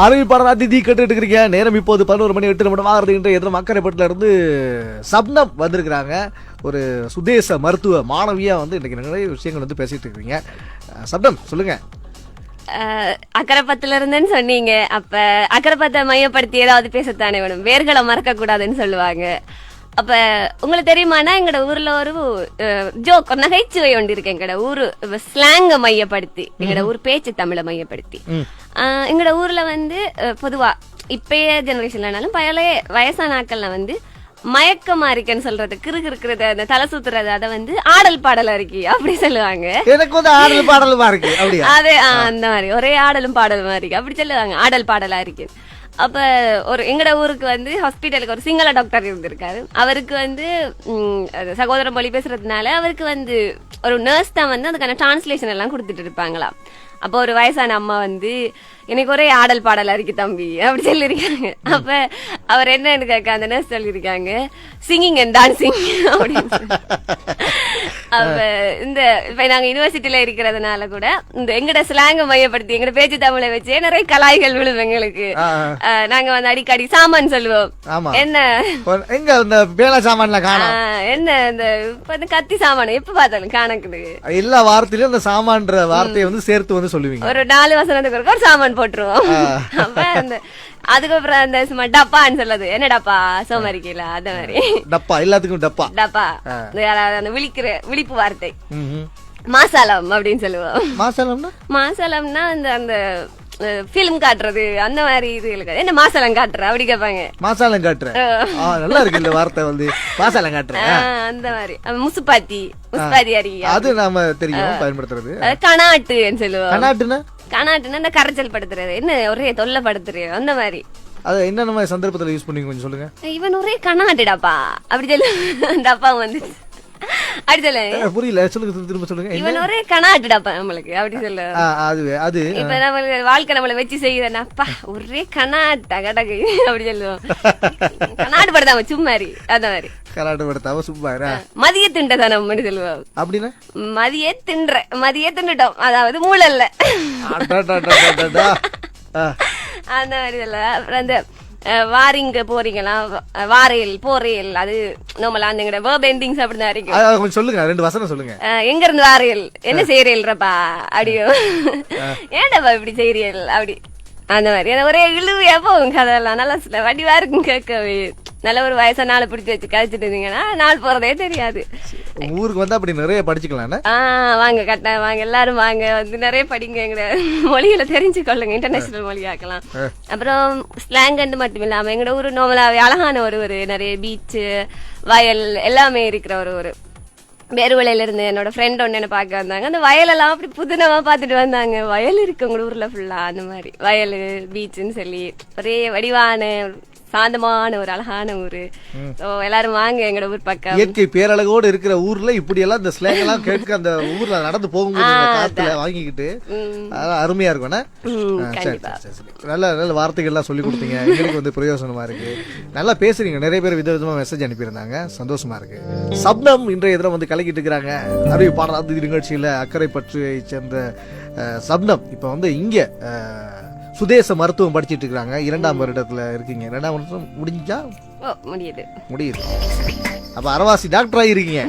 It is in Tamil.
அறிவிப்பாளர் அதிதி கேட்டுட்டு இருக்கிறீங்க. நேரம் இப்போது 11 மணி 8 நிமிடம் ஆகிறது. இன்றைய தினம் அக்கரைப்பட்டில இருந்து சப்னம் வந்திருக்கிறாங்க. ஒரு சுதேச மருத்துவ மாணவியா வந்து இன்னைக்கு நிறைய விஷயங்கள் வந்து பேசிட்டு இருக்கீங்க. சப்னம் சொல்லுங்க. அக்கரைப்பத்துல இருந்துன்னு சொன்னீங்க. அப்ப அக்கரைப்பத்தை மையப்படுத்தி ஏதாவது பேசத்தானே வேணும். வேர்களை மறக்க கூடாதுன்னு சொல்லுவாங்க. அப்ப உங்களுக்கு தெரியுமானா எங்கட ஊர்ல ஒரு ஜோக் நகைச்சுவை ஒன்று இருக்கு. எங்கட ஊரு ஸ்லாங்க மையப்படுத்தி, எங்கட ஊர் பேச்சு தமிழை மையப்படுத்தி, எங்கட ஊர்ல வந்து பொதுவா இப்பயே ஜெனரேஷன்லனாலும் பழைய வயசான ஆக்கள்ல வந்து மயக்கமா இருக்கேன்னு சொல்றது, கிறுக்கு இருக்கிறது, அந்த தலை சுத்துறது, அதை வந்து ஆடல் பாடலா இருக்கு அப்படி சொல்லுவாங்க. எனக்கு வந்து ஆடல் பாடலுமா இருக்கு அப்படியே. அதே அந்த மாதிரி ஒரே ஆடலும் பாடலுமா இருக்கு அப்படி சொல்லுவாங்க. ஆடல் பாடலா இருக்கு. அப்ப ஒரு எங்கட ஊருக்கு வந்து ஹாஸ்பிட்டலுக்கு ஒரு சிங்கள டாக்டர் இருந்திருக்காரு. அவருக்கு வந்து சகோதர மொழி பேசுறதுனால அவருக்கு வந்து ஒரு நர்ஸ் தான் வந்து அதுக்கான டிரான்ஸ்லேஷன் எல்லாம் கொடுத்துட்டு இருப்பாங்களாம். அப்போ ஒரு வயசான அம்மா வந்து எனக்கு ஒரே ஆடல் பாடலா இருக்கு தம்பி அப்படி சொல்லியிருக்காங்க. அப்ப அவர் என்னன்னு கேட்க அந்த நர்ஸ் சொல்லியிருக்காங்க, சிங்கிங் அண்ட் டான்சிங் அப்படின்னு. அப்ப இந்த இப்ப நாங்க யூனிவர்சிட்டியில இருக்கிறதுனால கூட இந்த எங்கட ஸ்லாங்க மையப்படுத்தி எங்கட பேச்சு தமிழை வச்சே நிறைய கலாய்கள் விழும் எங்களுக்கு. நாங்க வந்து அடிக்கடி சாமான் சொல்லுவோம். என்ன எங்க இந்த பேனா சாமான்ல காணோம், என்ன இந்த கத்தி சாமான் எப்ப பார்த்தாலும் காணக்குது. எல்லா வார்த்தையிலும் இந்த சாமான்ற வார்த்தையை வந்து சேர்த்து வந்து சொல்லுவீங்க. ஒரு 4 வசனத்துக்கு ஒரு சாமான் போட்டுருவோம். அப்ப அந்த அதுக்கப்புறம் அந்த சும்மா டப்பான்னு சொல்லுது, என்ன டப்பா சோமாரிக்கல அந்த மாதிரி டப்பா, எல்லாத்துக்கும் டப்பா டப்பா. அந்த விழிப்பு வார்த்தை மாசாலம் அப்படின்னு சொல்லுவோம். மாசாலம்னா மாசாலம்னா அந்த பிலிம் காட்டுறது அந்த மாதிரி இது என்ன மாசாலம் காட்டுற அப்படி கேட்பாங்க. மாசாலம் காட்டுற நல்லா இருக்கு இந்த வார்த்தை வந்து மாசாலம் காட்டுற அந்த மாதிரி. முசுப்பாத்தி முசுப்பாத்தி அறியா அது நாம தெரியும் பயன்படுத்துறது. கனாட்டுன்னு சொல்லுவோம். கனாட்டுன்னா கனாட்டுன்னா இந்த கரைச்சல் படுத்துறது, என்ன ஒரே தொல்லை படுத்துறது அந்த மாதிரி. அது என்ன நம்ம சந்தர்ப்பத்துல யூஸ் பண்ணி கொஞ்சம் சொல்லுங்க. இவன் ஒரே கனாட்டுடாப்பா அப்படி சொல்லு. டப்பா வந்து அப்படி சொல்ல புரியல, சொல்லுங்க திரும்ப சொல்லுங்க. இவன் ஒரே கனாட்டுடாப்பா நம்மளுக்கு அப்படி சொல்ல. அது இப்ப நம்ம வாழ்க்கை நம்மள வச்சு செய்யுதுன்னாப்பா ஒரே கனாட்டா கடகு அப்படி சொல்லுவோம். கனாட்டு படுத்தாம சும்மாரி அந்த மாதிரி. கனாட்டு படுத்தாம சும்மாரா. மதிய திண்டதானம் சொல்லுவோம். அப்படின்னா மதிய திண்டுட்டோம், அதாவது மூளல்ல அந்த மாதிரி இல்ல. அப்புறம் அந்த வாரிங்க போறீங்களா, வாரையில் போறையில், அது நம்மள அந்த வேர்ப் எண்டிங்ஸ் அப்படிதான் இருக்கு. கொஞ்சம் சொல்லுங்க, 2 வசனம் சொல்லுங்க. எங்க இருந்து வாரையில், என்ன செய்யறீல்றப்பா அப்படியோ, ஏன்டப்பா இப்படி செய்யறீல் அப்படி அந்த மாதிரி. ஒரே இழுவையா போகும் கதையெல்லாம். நல்லா வடிவா இருக்கும் கேட்கவே. நல்ல ஒரு வயசா நாளை பிடிச்சி வச்சு கழிச்சிட்டு இருந்தீங்கன்னா நாள் போறதே தெரியாது. ஊருக்கு வந்து அப்படி நிறைய படிச்சுக்கலாம். வாங்க கட்டாயம் வாங்க, எல்லாரும் வாங்க வந்து நிறைய படிங்க, எங்க மொழிகளை தெரிஞ்சு கொள்ளுங்க, இன்டர்நேஷனல் மொழி ஆக்கலாம். அப்புறம் ஸ்லாங் மட்டும் இல்லாம எங்கட ஊரு நார்மலாவே அழகான ஒரு நிறைய பீச்சு வயல் எல்லாமே இருக்கிற ஒரு வேறுவலையில இருந்து என்னோட ஃப்ரெண்ட் ஒன்னு என்ன பாக்க வந்தாங்க. அந்த வயலெல்லாம் அப்படி புதுனமா பாத்துட்டு வந்தாங்க. வயல் இருக்கு உங்க ஊர்ல ஃபுல்லா அந்த மாதிரி வயல் பீச்சுன்னு சொல்லி ஒரே வடிவான சாந்தமான ஒரு அழகான ஊரு. எல்லாரும் வாங்க எங்கட ஊர் பக்கம். இயற்கை பேரழகோடு இருக்கிற ஊர்ல இப்படி எல்லாம் இந்த ஸ்லாங் எல்லாம் கேட்க அந்த ஊர்ல நடந்து போகும்போது காத்துல வாங்கிக்கிட்டு அருமையா இருக்கும். நல்ல நல்ல வார்த்தைகள் எல்லாம் சொல்லி கொடுத்தீங்க, எங்களுக்கு வந்து பிரயோசனமா இருக்கு. நல்லா பேசுறீங்க, நிறைய பேர் விதவிதமா மெசேஜ் அனுப்பியிருந்தாங்க, சந்தோஷமா இருக்கு. சப்னம் இன்றைய தினம் வந்து கலக்கிட்டு இருக்கிறாங்க. அறிவிப்பாளர் நிகழ்ச்சியில அக்கறை பற்றியை சேர்ந்த சப்னம் இப்ப வந்து இங்க சுதேச மருத்துவம் படிச்சிட்டு இருக்காங்க. 2ஆம் வருடத்துல இருக்கீங்க. 2ஆம் வருடம் முடிஞ்சா முடியுது. அப்ப அரவாசி டாக்டர் ஆகிருக்கீங்க.